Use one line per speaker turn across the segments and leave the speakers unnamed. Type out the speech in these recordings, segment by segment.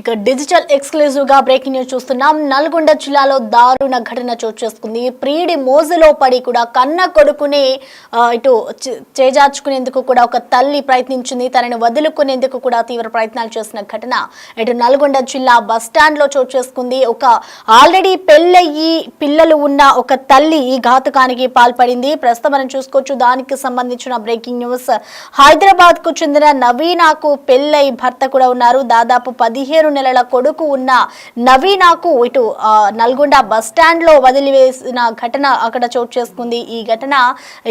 ఇక digital exclusive గా breaking news చూస్తున్నాం. నల్గొండ జిల్లాలో దారుణ ఘటన చోటు చేసుకుంది. ప్రీడి మోజులో పడి కూడా కన్న కొడుకుని ఇటు చేజార్చుకునేందుకు కూడా ఒక తల్లి ప్రయత్నించింది. తనని వదులుకునేందుకు కూడా తీవ్ర ప్రయత్నాలు చేసిన ఘటన ఇటు నల్గొండ జిల్లా బస్టాండ్ లో చోటు చేసుకుంది. ఒక ఆల్రెడీ పెళ్ళయ్యి పిల్లలు ఉన్న ఒక తల్లి ఈ ఘాతుకానికి పాల్పడింది. ప్రస్తుతం మనం చూసుకోవచ్చు. దానికి సంబంధించిన బ్రేకింగ్ న్యూస్. హైదరాబాద్ కు చెందిన నవీనాకు పెళ్ళై భర్త కూడా ఉన్నారు. దాదాపు 15 నెలల కొడుకు ఉన్న నవీనాకు ఇటు నల్గొండ బస్టాండ్ లో వదిలివేసిన ఘటన అక్కడ చోటు చేసుకుంది. ఈ ఘటన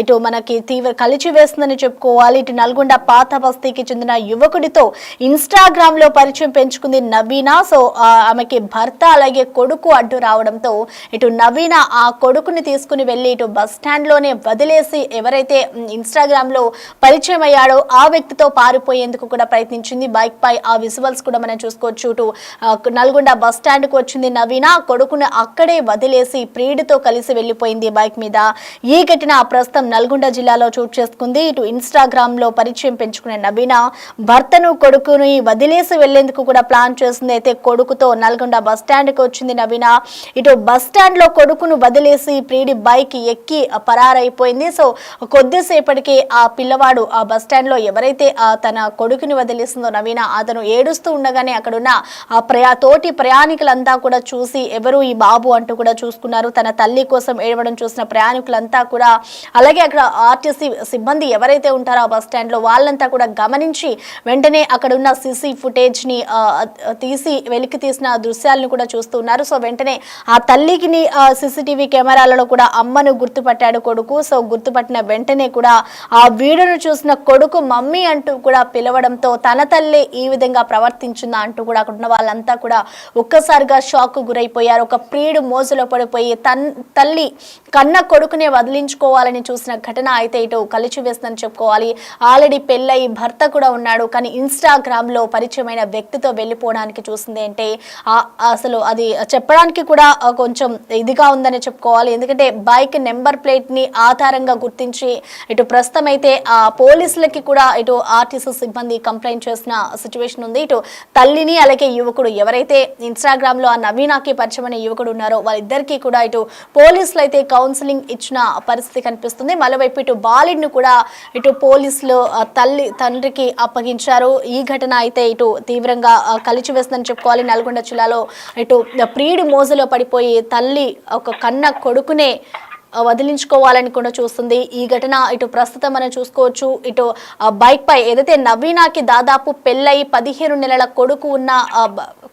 ఇటు మనకి తీవ్ర కలిచివేస్తుందని చెప్పుకోవాలి. ఇటు నల్గొండ పాత బస్తీకి చెందిన యువకుడితో ఇన్స్టాగ్రామ్ లో పరిచయం పెంచుకుంది నవీనా. సో ఆమెకి భర్త అలాగే కొడుకు అడ్డు రావడంతో ఇటు నవీనా ఆ కొడుకుని తీసుకుని వెళ్లి ఇటు బస్టాండ్ లోనే వదిలేసి ఎవరైతే ఇన్స్టాగ్రామ్ లో పరిచయం అయ్యాడో ఆ వ్యక్తితో పారిపోయేందుకు కూడా ప్రయత్నించింది. బైక్ పై ఆ విజువల్స్ కూడా మనం చూసుకోవచ్చు. నల్గొండ బస్ స్టాండ్ కు వచ్చింది నవీన. కొడుకును అక్కడే వదిలేసి ప్రియుడితో కలిసి వెళ్లిపోయింది బైక్ మీద. ఈ ఘటన ప్రస్తుతం నల్గొండ జిల్లాలో చోటు చేసుకుంది. ఇటు ఇన్స్టాగ్రామ్ లో పరిచయం పెంచుకునే నవీన భర్తను కొడుకుని వదిలేసి వెళ్లేందుకు కూడా ప్లాన్ చేసింది. అయితే కొడుకుతో నల్గొండ బస్ స్టాండ్ కు వచ్చింది నవీన. ఇటు బస్ స్టాండ్ లో కొడుకును వదిలేసి ప్రియుడి బైక్ ఎక్కి పరారైపోయింది. సో కొద్దిసేపటికి ఆ పిల్లవాడు ఆ బస్ స్టాండ్ లో ఎవరైతే తన కొడుకుని వదిలేసిందో నవీన అతను ఏడుస్తూ ఉండగానే అక్కడున్న తోటి ప్రయాణికులంతా కూడా చూసి ఎవరు ఈ బాబు అంటూ కూడా చూసుకున్నారు. తన తల్లి కోసం ఏడవడం చూసిన ప్రయాణికులంతా కూడా అలాగే అక్కడ ఆర్టీసీ సిబ్బంది ఎవరైతే ఉంటారో ఆ బస్ స్టాండ్ లో వాళ్ళంతా కూడా గమనించి వెంటనే అక్కడున్న సీసీ ఫుటేజ్ ని తీసి వెలికి తీసిన దృశ్యాలను కూడా చూస్తున్నారు. సో వెంటనే ఆ తల్లికి సీసీటీవీ కెమెరాలలో కూడా అమ్మను గుర్తుపట్టాడు కొడుకు. సో గుర్తుపట్టిన వెంటనే కూడా ఆ వీడియోను చూసిన కొడుకు మమ్మీ అంటూ కూడా పిలవడంతో తన తల్లి ఈ విధంగా ప్రవర్తించిందా అంటూ కూడా అక్కడ ఉన్న వాళ్ళంతా కూడా ఒక్కసారిగా షాక్ గురైపోయారు. ఒక ప్రియుడు మోజులో పడిపోయి తల్లి కన్న కొడుకునే వదిలించుకోవాలని చూసిన ఘటన అయితే ఇటు కలిచివేస్తుందని చెప్పుకోవాలి. ఆల్రెడీ పెళ్ళై భర్త కూడా ఉన్నాడు. కానీ ఇన్స్టాగ్రామ్ లో పరిచయమైన వ్యక్తితో వెళ్ళిపోవడానికి చూసింది అంటే అసలు అది చెప్పడానికి కూడా కొంచెం ఇదిగా ఉందని చెప్పుకోవాలి. ఎందుకంటే బైక్ నెంబర్ ప్లేట్ ని ఆధారంగా గుర్తించి ఇటు ప్రస్తుతం అయితే ఆ పోలీసులకి కూడా ఇటు ఆర్టీసీ సిబ్బంది కంప్లైంట్ చేసిన సిచ్యువేషన్ ఉంది. ఇటు తల్లిని అలాగే యువకుడు ఎవరైతే ఇన్స్టాగ్రామ్ లో ఆ నవీనాకి పరిచయమైన యువకుడు ఉన్నారో వాళ్ళిద్దరికీ కూడా ఇటు పోలీసులు అయితే కౌన్సిలింగ్ ఇచ్చిన పరిస్థితి కనిపిస్తుంది. మరోవైపు ఇటు బాలుడిని కూడా ఇటు పోలీసులు తండ్రికి అప్పగించారు. ఈ ఘటన అయితే ఇటు తీవ్రంగా కలిచివేస్తుందని చెప్పుకోవాలి. నల్గొండ జిల్లాలో ఇటు ప్రియుడి మోజులో పడిపోయి తల్లి ఒక కన్న కొడుకునే వదిలించుకోవాలని కూడా చూస్తుంది. ఈ ఘటన ఇటు ప్రస్తుతం మనం చూసుకోవచ్చు. ఇటు బైక్ పై ఏదైతే నవీనాకి దాదాపు పెళ్ళై 15 నెలల కొడుకు ఉన్న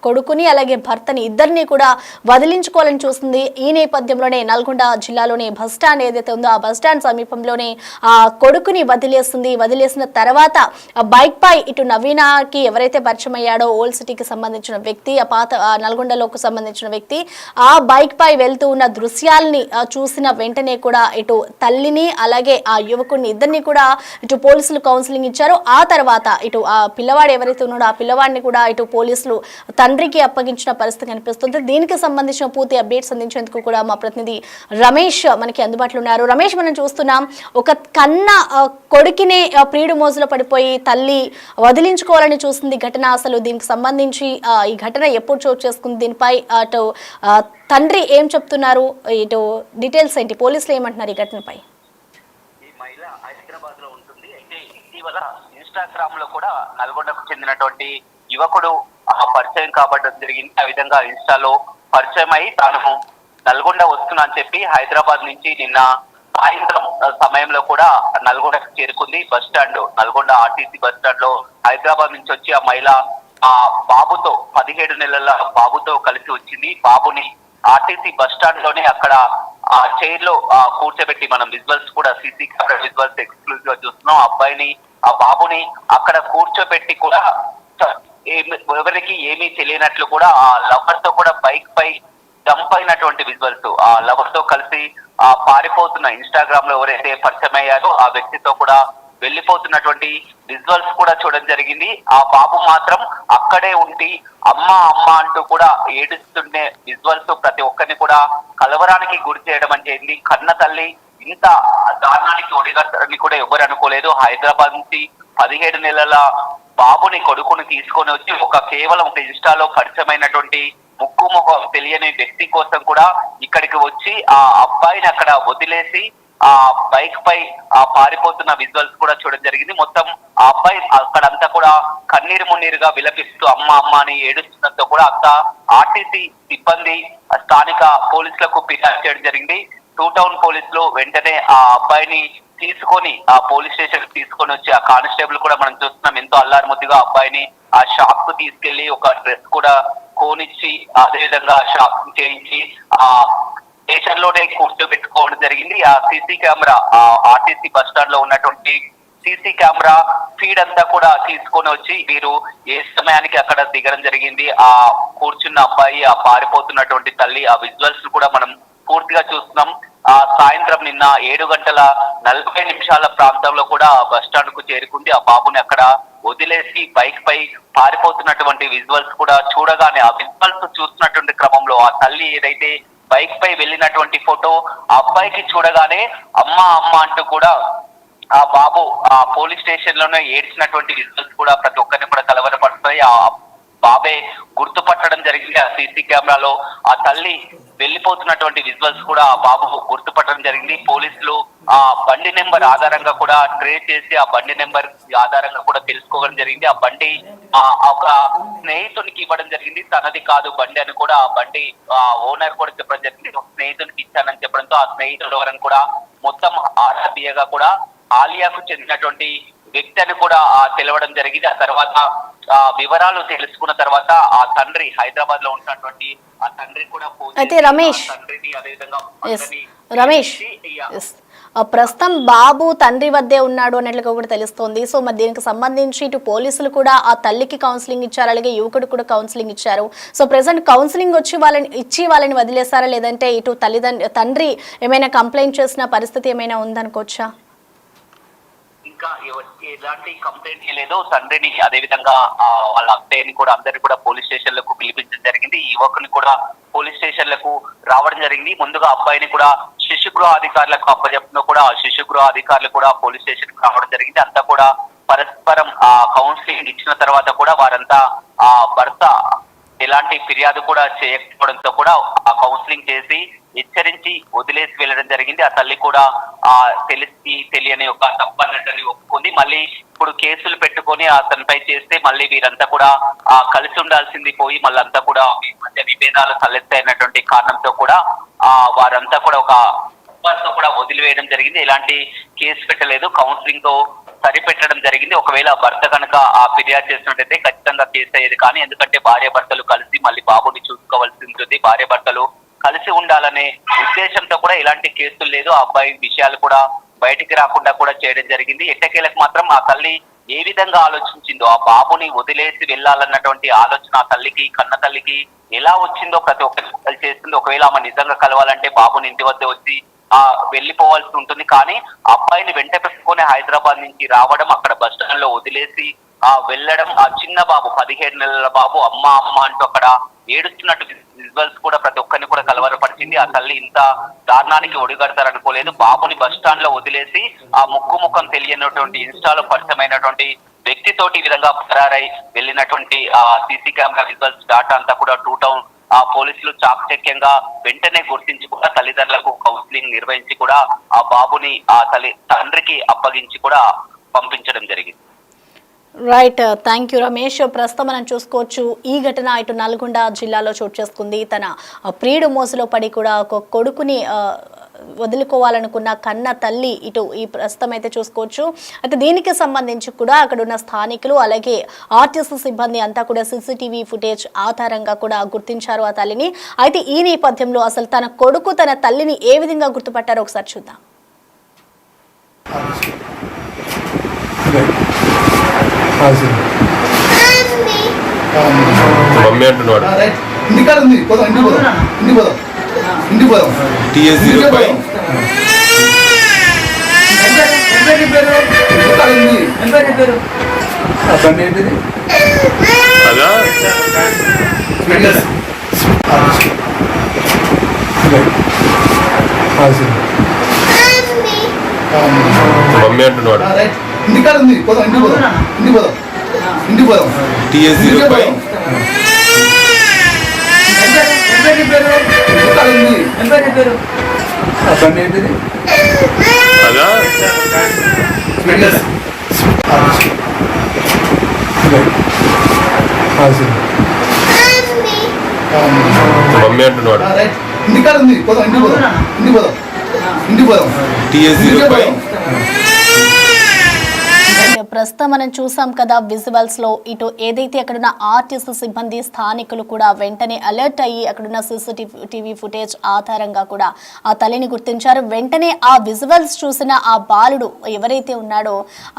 కొడుకుని అలాగే భర్తని ఇద్దరిని కూడా వదిలించుకోవాలని చూస్తుంది. ఈ నేపథ్యంలోనే నల్గొండ జిల్లాలోని బస్ స్టాండ్ ఏదైతే ఉందో ఆ బస్ స్టాండ్ సమీపంలోనే ఆ కొడుకుని వదిలేస్తుంది. వదిలేసిన తర్వాత బైక్ పై ఇటు నవీనాకి ఎవరైతే పరిచయం అయ్యాడో ఓల్డ్ సిటీకి సంబంధించిన వ్యక్తి, ఆ పాత నల్గొండలోకి సంబంధించిన వ్యక్తి ఆ బైక్ పై వెళ్తూ ఉన్న దృశ్యాల్ని చూసిన వెంటనే కూడా ఇటు తల్లిని అలాగే ఆ యువకుడిని ఇద్దరిని కూడా ఇటు పోలీసులు కౌన్సిలింగ్ ఇచ్చారు. ఆ తర్వాత ఇటు ఆ పిల్లవాడు ఎవరైతే ఉన్నాడో ఆ పిల్లవాడిని కూడా ఇటు పోలీసులు తండ్రికి అప్పగించిన పరిస్థితి కనిపిస్తుంది. దీనికి సంబంధించిన పూర్తి అప్డేట్స్ అందించేందుకు కూడా మా ప్రతినిధి రమేష్ మనకి అందుబాటులో ఉన్నారు. రమేష్, మనం చూస్తున్నాం ఒక కన్న కొడుకినే ప్రియుడు మోజులో పడిపోయి తల్లి వదిలించుకోవాలని చూస్తుంది ఘటన. అసలు దీనికి సంబంధించి ఈ ఘటన ఎప్పుడు చోటు చేసుకుంది, దీనిపై అటు తండ్రి ఏం చెప్తున్నారు, ఇటు డీటెయిల్స్ ఏంటి, పోలీసులు ఏమంటున్నారు ఈ ఘటనపై?
ఈ మహిళ హైదరాబాద్ లో ఉంటుంది. అయితే ఇటీవల ఇన్స్టాగ్రామ్ లో కూడా నల్గొండకు చెందినటువంటి యువకుడు పరిచయం కాబట్టడం జరిగింది. ఆ విధంగా ఇన్స్టాలో పరిచయం అయి తాను నల్గొండ వస్తున్నా అని చెప్పి హైదరాబాద్ నుంచి నిన్న సాయంత్రం సమయంలో కూడా నల్గొండకు చేరుకుంది. Bus stand Nalgonda RTC bus stand లో హైదరాబాద్ నుంచి వచ్చి ఆ మహిళ ఆ బాబుతో 17 నెలల బాబుతో కలిసి వచ్చింది. బాబుని ఆర్టీసీ బస్ స్టాండ్ లోనే అక్కడ ఆ చైర్ లో కూర్చోబెట్టి మనం విజువల్స్ కూడా సీసీ కెమెరా విజువల్స్ ఎక్స్క్లూజివ్ గా చూస్తున్నాం. అబ్బాయిని ఆ బాబుని అక్కడ కూర్చోబెట్టి కూడా ఎవరికి ఏమీ తెలియనట్లు కూడా ఆ లవర్ తో కూడా బైక్ పై జంప్ అయినటువంటి విజువల్స్, ఆ లవర్ తో కలిసి పారిపోతున్న ఇన్స్టాగ్రామ్ లో ఎవరైతే పరిచయం అయ్యారో ఆ వ్యక్తితో కూడా వెళ్లిపోతున్నటువంటి విజువల్స్ కూడా చూడడం జరిగింది. ఆ బాబు మాత్రం అక్కడే ఉండి అమ్మ అమ్మ అంటూ కూడా ఏడుస్తుండే విజువల్స్ ప్రతి ఒక్కరిని కూడా కలవరానికి గురి చేయడం అంటే కన్న తల్లి ఇంత దారుణానికి ఒడిగట్టని కూడా ఎవరు అనుకోలేదు. హైదరాబాద్ నుంచి 17 నెలల బాబుని కొడుకుని తీసుకొని వచ్చి కేవలం ఒక ఇన్స్టాలో పరిచయమైనటువంటి ముక్కు ముఖం తెలియని వ్యక్తి కోసం కూడా ఇక్కడికి వచ్చి ఆ అబ్బాయిని అక్కడ వదిలేసి ఆ బైక్ పై పారిపోతున్న విజువల్స్ కూడా చూడడం జరిగింది. మొత్తం ఆ అబ్బాయి అక్కడంతా కూడా కన్నీరు మున్నీరుగా విలపిస్తూ అమ్మ అమ్మ అని ఏడుస్తున్నంతో కూడా అంతా ఆర్టీసీ సిబ్బంది స్థానిక పోలీసులకు ఫిర్యాదు చేయడం జరిగింది. టూ టౌన్ పోలీసులు వెంటనే ఆ అబ్బాయిని తీసుకొని ఆ పోలీస్ స్టేషన్ తీసుకొని వచ్చి ఆ కానిస్టేబుల్ కూడా మనం చూస్తున్నాం ఎంతో అల్లారుముద్దుగా అబ్బాయిని ఆ షాప్ కు తీసుకెళ్లి ఒక డ్రెస్ కూడా కోనిచ్చి అదేవిధంగా షాప్ చేయించి ఆ స్టేషన్ లోనే కూర్చోబెట్టుకోవడం జరిగింది. ఆ CC camera RTC bus stand లో ఉన్నటువంటి సీసీ కెమెరా ఫీడ్ అంతా కూడా తీసుకొని వచ్చి వీరు ఏ సమయానికి అక్కడ దిగడం జరిగింది, ఆ కూర్చున్న అబ్బాయి, ఆ పారిపోతున్నటువంటి తల్లి, ఆ విజువల్స్ కూడా మనం పూర్తిగా చూస్తున్నాం. ఆ సాయంత్రం నిన్న 7:40 ప్రాంతంలో కూడా బస్ స్టాండ్ కు చేరుకుంది. ఆ బాబుని అక్కడ వదిలేసి బైక్ పై పారిపోతున్నటువంటి విజువల్స్ కూడా చూడగానే ఆ విజువల్స్ చూస్తున్నటువంటి క్రమంలో ఆ తల్లి ఏదైతే బైక్ పై వెళ్ళినటువంటి ఫోటో ఆ అబ్బాయికి చూడగానే అమ్మ అమ్మ అంటూ కూడా ఆ బాబు ఆ పోలీస్ స్టేషన్ లోనే ఏడ్చినటువంటి విజువల్స్ కూడా ప్రతి ఒక్కరిని కూడా కలవరపడుతున్నాయి. ఆ బాబే గుర్తుపట్టడం జరిగింది. ఆ సీసీ కెమెరాలో ఆ తల్లి వెళ్ళిపోతున్నటువంటి విజువల్స్ కూడా ఆ బాబు గుర్తుపట్టడం జరిగింది. పోలీసులు ఆ బండి నెంబర్ ఆధారంగా కూడా ట్రేస్ చేసి ఆ బండి నెంబర్ ఆధారంగా కూడా తెలుసుకోవడం జరిగింది. ఆ బండి ఒక స్నేహితునికి ఇవ్వడం జరిగింది, తనది కాదు బండి అని కూడా ఆ బండి ఓనర్ కూడా చెప్పడం జరిగింది. స్నేహితునికి ఇచ్చానని చెప్పడంతో ఆ స్నేహితుడు ఎవరని కూడా మొత్తం ఆరాబియాగా కూడా ఆలియాకు చెందినటువంటి వ్యక్తి అని కూడా తెలవడం జరిగింది. ఆ తర్వాత వివరాలు తెలుసుకున్న తర్వాత ఆ తండ్రి హైదరాబాద్ లో ఉన్నటువంటి ఆ తండ్రి కూడా
అయితే రమేష్ ప్రస్తుతం బాబు తండ్రి వద్దే ఉన్నాడు అన్నట్లుగా కూడా తెలుస్తోంది. సో మరి దీనికి సంబంధించి ఇటు పోలీసులు కూడా ఆ తల్లికి కౌన్సిలింగ్ ఇచ్చారు, అలాగే యువకుడు కూడా కౌన్సిలింగ్ ఇచ్చారు. సో ప్రెసెంట్ కౌన్సిలింగ్ వచ్చి వాళ్ళని వదిలేసారా, లేదంటే ఇటు తండ్రి ఏమైనా కంప్లైంట్ చేసిన పరిస్థితి ఏమైనా ఉందనుకోవచ్చా?
ఇంకా ఎలాంటి కంప్లైంట్ లేదు. తండ్రిని అదేవిధంగా వాళ్ళ అత్తయ్యని కూడా అందరినీ కూడా పోలీస్ స్టేషన్లకు పిలిపించడం జరిగింది. ఈ యువకుని కూడా పోలీస్ స్టేషన్లకు రావడం జరిగింది. ముందుగా అబ్బాయిని కూడా శిశుగృహ అధికారులకు అప్పచెప్పిన కూడా శిశుగృహ అధికారులు కూడా పోలీస్ స్టేషన్ కు రావడం జరిగింది. అంతా కూడా పరస్పరం కౌన్సిలింగ్ ఇచ్చిన తర్వాత కూడా వారంతా భర్త ఎలాంటి ఫిర్యాదు కూడా చేయకపోవడంతో కూడా ఆ కౌన్సిలింగ్ చేసి హెచ్చరించి వదిలేసి వెళ్ళడం జరిగింది. ఆ తల్లి కూడా తెలియని ఒక తప్పన్నట్టని ఒప్పుకుంది. మళ్ళీ ఇప్పుడు కేసులు పెట్టుకొని అతనిపై చేస్తే మళ్ళీ వీరంతా కూడా కలిసి ఉండాల్సింది పోయి మళ్ళంతా కూడా మధ్య విభేదాలు తలెత్తాయినటువంటి కారణంతో కూడా వారంతా కూడా ఒక కూడా వదిలివేయడం జరిగింది. ఎలాంటి కేసు పెట్టలేదు, కౌన్సిలింగ్ తో సరిపెట్టడం జరిగింది. ఒకవేళ భర్త కనుక ఫిర్యాదు చేసినట్టయితే ఖచ్చితంగా కేసు అయ్యేది. కానీ ఎందుకంటే భార్య భర్తలు కలిసి మళ్ళీ బాబుని చూసుకోవాల్సి ఉంటుంది, భార్య భర్తలు కలిసి ఉండాలనే ఉద్దేశంతో కూడా ఇలాంటి కేసులు లేదు. ఆ అబ్బాయి విషయాలు కూడా బయటికి రాకుండా కూడా చేయడం జరిగింది. ఎట్టకేలకు మాత్రం ఆ తల్లి ఏ విధంగా ఆలోచించిందో, ఆ బాబుని వదిలేసి వెళ్ళాలన్నటువంటి ఆలోచన ఆ తల్లికి, కన్న తల్లికి ఎలా వచ్చిందో ప్రతి ఒక్కరి చేస్తుంది. ఒకవేళ ఆమె నిజంగా కలవాలంటే బాబుని ఇంటి వద్ద వచ్చి వెళ్ళిపోవాల్సి ఉంటుంది. కానీ అబ్బాయిని వెంట పెట్టుకొని హైదరాబాద్ నుంచి రావడం, అక్కడ బస్ స్టాండ్ లో వదిలేసి వెళ్ళడం, ఆ చిన్న బాబు 17 నెలల బాబు అమ్మ అమ్మ అంటూ అక్కడ ఏడుస్తున్నట్టు విజువల్స్ కూడా ప్రతి ఒక్కరిని కూడా కలవరపరిచింది. ఆ తల్లి ఇంత దారుణానికి ఒడిగడతారనుకోలేదు. బాబుని బస్ స్టాండ్ లో వదిలేసి ఆ ముఖం తెలియనటువంటి ఇన్స్టాలో పరిచయమైనటువంటి వ్యక్తితోటి ఈ విధంగా పరారై వెళ్ళినటువంటి సీసీ కెమెరా విజువల్స్ డాటా అంతా కూడా టూ టౌన్ పోలీసులు చాకచక్యంగా వెంటనే గుర్తించి కూడా తల్లిదండ్రులకు కౌన్సిలింగ్ నిర్వహించి కూడా ఆ బాబుని ఆ తండ్రికి అప్పగించి కూడా పంపించడం జరిగింది.
Right, thank you Ramesh. ప్రస్తుతం మనం చూసుకోవచ్చు ఈ ఘటన ఇటు నల్గొండ జిల్లాలో చోటు చేసుకుంది. తన ప్రియుడు మోసలో పడి కూడా ఒక కొడుకుని వదులుకోవాలనుకున్న కన్న తల్లి ఇటు ఈ ప్రస్తుతం అయితే చూసుకోవచ్చు. అయితే దీనికి సంబంధించి కూడా అక్కడ ఉన్న స్థానికులు అలాగే ఆర్టీసీ సిబ్బంది అంతా కూడా సీసీటీవీ ఫుటేజ్ ఆధారంగా కూడా గుర్తించారు ఆ తల్లిని. అయితే ఈ నేపథ్యంలో అసలు తన కొడుకు తన తల్లిని ఏ విధంగా గుర్తుపట్టారో ఒకసారి చూద్దాం.
మమ్మీ అంటున్నాడు
ఇంటికాడ ఉంది, పోదాం ఇంటికి పోదాం, ఇంటికి పోదాం, ఇంటికి పోదాం.
TS05 అదా
మమ్మీ
అంటున్నాడు
ఇంటికాడ ఉంది, పోదాం ఇంటికి పోదాం, ఇంటికి పోదాం. ఇంటికి పోదాం.
TS 05 అదా మమ్మీ అంటున్నాడు.
ఇంటికాడ ఉంది, పోదాం. ఇంటికి పోదాం. ఇంటికి పోదాం. ఇంటికి పోదాం.
TS 05
ప్రస్తుతం మనం చూసాం కదా విజువల్స్ లో ఇటు ఏదైతే అక్కడున్న ఆర్టీసీ సిబ్బంది స్థానికులు కూడా వెంటనే అలర్ట్ అయ్యి అక్కడున్న CCTV ఫుటేజ్ ఆధారంగా కూడా ఆ తల్లిని గుర్తించారు. వెంటనే ఆ విజువల్స్ చూసిన ఆ బాలుడు ఎవరైతే ఉన్నాడో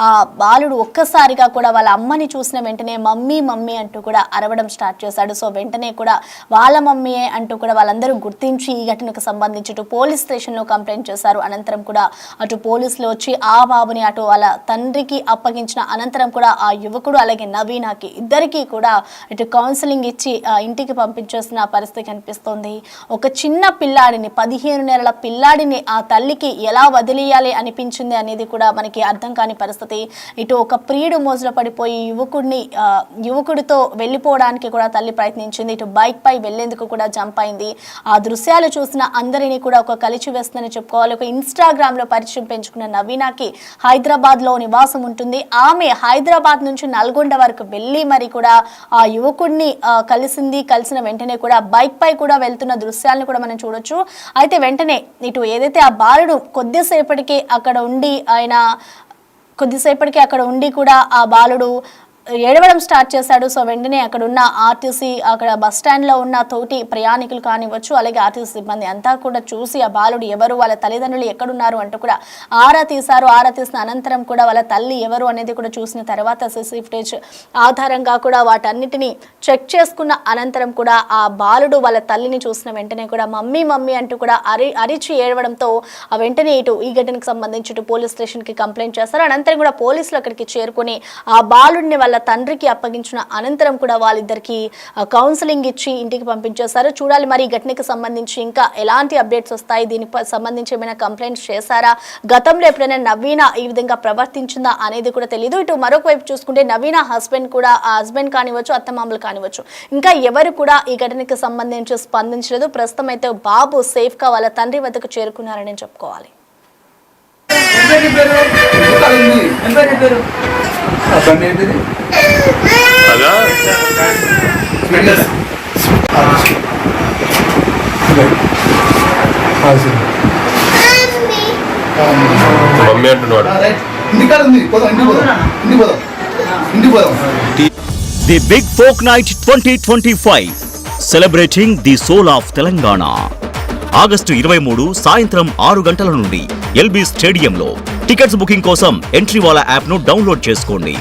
ఆ బాలుడు ఒక్కసారిగా కూడా వాళ్ళ అమ్మని చూసిన వెంటనే మమ్మీ మమ్మీ అంటూ కూడా అరవడం స్టార్ట్ చేశాడు. సో వెంటనే కూడా వాళ్ళ మమ్మీయే అంటూ కూడా వాళ్ళందరూ గుర్తించి ఈ ఘటనకు సంబంధించి ఇటు పోలీస్ స్టేషన్ లో కంప్లైంట్ చేశారు. అనంతరం కూడా అటు పోలీసులు వచ్చి ఆ బాబుని అటు వాళ్ళ తండ్రికి అప్పగించిన అనంతరం కూడా ఆ యువకుడు అలాగే నవీనాకి ఇద్దరికి కూడా ఇటు కౌన్సిలింగ్ ఇచ్చి ఇంటికి పంపించేసిన పరిస్థితి కనిపిస్తోంది. ఒక చిన్న పిల్లాడిని 15 నెలల పిల్లాడిని ఆ తల్లికి ఎలా వదిలేయాలి అనిపించింది అనేది కూడా మనకి అర్థం కాని పరిస్థితి. ఇటు ఒక ప్రియుడు మోజులో పడిపోయి యువకుడితో వెళ్ళిపోవడానికి కూడా తల్లి ప్రయత్నించింది. ఇటు బైక్ పై వెళ్లేందుకు కూడా జంప్ అయింది. ఆ దృశ్యాలు చూసిన అందరినీ కూడా ఒక కలిచి వేస్తుందని చెప్పుకోవాలి. ఒక ఇన్స్టాగ్రామ్ లో పరిచయం పెంచుకున్న నవీనాకి హైదరాబాద్ లో నివాసం ఉంటుంది. ఆమె హైదరాబాద్ నుంచి నల్గొండ వరకు వెళ్ళి మరి కూడా ఆ యువకుడిని కలిసిన వెంటనే కూడా బైక్ పై కూడా వెళ్తున్న దృశ్యాలను కూడా మనం చూడొచ్చు. అయితే వెంటనే ఇటు ఏదైతే ఆ బాలుడు కొద్దిసేపటికి అక్కడ ఉండి కూడా ఆ బాలుడు ఏడవడం స్టార్ట్ చేశాడు. సో వెంటనే అక్కడ ఉన్న ఆర్టీసీ అక్కడ బస్ స్టాండ్ లో ఉన్న తోటి ప్రయాణికులు కానివ్వచ్చు అలాగే ఆర్టీసీ సిబ్బంది అంతా కూడా చూసి ఆ బాలుడు ఎవరు, వాళ్ళ తల్లిదండ్రులు ఎక్కడున్నారు అంటూ కూడా ఆరా తీశారు. ఆరా తీసిన అనంతరం కూడా వాళ్ళ తల్లి ఎవరు అనేది కూడా చూసిన తర్వాత CCTV ఫుటేజ్ ఆధారంగా కూడా వాటన్నిటిని చెక్ చేసుకున్న అనంతరం కూడా ఆ బాలుడు వాళ్ళ తల్లిని చూసిన వెంటనే కూడా మమ్మీ మమ్మీ అంటూ కూడా అరిచి ఏడవడంతో ఆ వెంటనే ఇటు ఈ ఘటనకు సంబంధించి ఇటు పోలీస్ స్టేషన్ కి కంప్లైంట్ చేస్తారు. అనంతరం కూడా పోలీసులు అక్కడికి చేరుకుని ఆ బాలుడిని వాళ్ళ తండ్రికి అప్పగించిన అనంతరం కూడా వాళ్ళిద్దరికి కౌన్సిలింగ్ ఇచ్చి ఇంటికి పంపించేశారు. చూడాలి మరి ఈ ఘటనకు సంబంధించి ఇంకా ఎలాంటి అప్డేట్స్ వస్తాయి, దీనికి సంబంధించి ఏమైనా కంప్లైంట్స్ చేశారా, గతంలో ఎప్పుడైనా నవీన ఈ విధంగా ప్రవర్తించిందా అనేది కూడా తెలియదు. ఇటు మరొక వైపు చూసుకుంటే నవీన హస్బెండ్ కానివచ్చు, అత్తమామలు కానివచ్చు, ఇంకా ఎవరు కూడా ఈ ఘటనకు సంబంధించి స్పందించలేదు. ప్రస్తుతం అయితే బాబు సేఫ్ గా వాళ్ళ తండ్రి వద్దకు చేరుకున్నారని చెప్పుకోవాలి.
అదా మమ్మీ అంటున్నాడు.
ఇంటికాడ ఉంది, పోదాం. ఇంటికి పోదాం. ఇంటికి పోదాం. ఇంటికి పోదాం.
The Big Folk Night 2025 celebrating the soul of Telangana. August 23 సాయంత్రం 6 గంటల నుండి LB స్టేడియంలో. టికెట్స్ బుకింగ్ కోసం ఎంట్రీవాలా యాప్ను డౌన్లోడ్ చేసుకోండి.